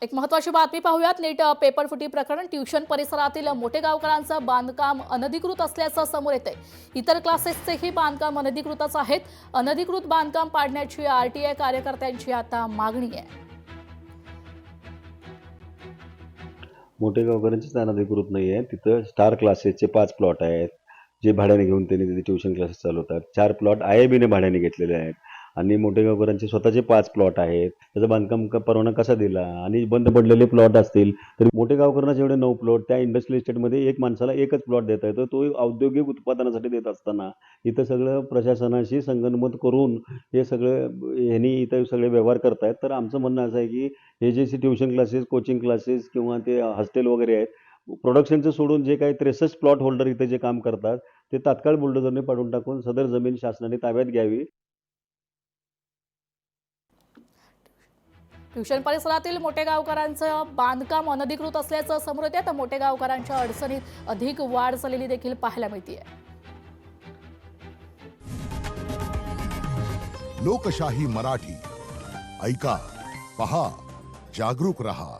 एक महत्त्वाची बातमी पाहूयात. नीट पेपर फुटी प्रकरण. ट्युशन परिसरातील मोठेगावकरांचं बांधकाम अनधिकृत असल्याचं समोर येतंय. इतर क्लासेसचेही बांधकाम अनधिकृतच आहेत. अनधिकृत बांधकाम पाडण्याची आरटीआय कार्यकर्त्यांची आता मागणी आहे. मोठेगावकरांचीच अनधिकृत नाही आहे. तिथं स्टार क्लासेसचे 5 प्लॉट आहेत, जे भाड्याने घेऊन त्यांनी तिथे ट्युशन क्लासेस चालवतात. 4 प्लॉट IIBने भाड्याने घेतलेले आहेत आणि मोठेगावकरांचे स्वतःचे 5 प्लॉट आहेत. त्याचं बांधकाम परवाना कसा दिला? आणि बंद पडलेले प्लॉट असतील तर मोठेगावकरांना जेवढे 9 प्लॉट त्या इंडस्ट्रियल इस्टेटमध्ये एक माणसाला एकच प्लॉट देता येतो. तो औद्योगिक उत्पादनासाठी देत असताना इथं सगळं प्रशासनाशी संगनमत करून हे सगळं ह्यांनी इथं सगळे व्यवहार करतायत. तर आमचं म्हणणं असं आहे की हे जे ट्युशन क्लासेस, कोचिंग क्लासेस किंवा ते हॉस्टेल वगैरे आहेत, प्रोडक्शनचं सोडून जे काही 63 प्लॉट होल्डर इथे जे काम करतात ते तात्काळ बुलडोझरने पाडून टाकून सदर जमीन शासनाने ताब्यात घ्यावी. ट्युशन परिसरातील मोठेगावकरांचं बांधकाम अनधिकृत असल्याचं समोर येतं. तर मोठेगावकरांच्या अडचणीत अधिक वाढ झालेली देखील पाहायला मिळते. लोकशाही मराठी ऐका, पहा, जागरूक रहा.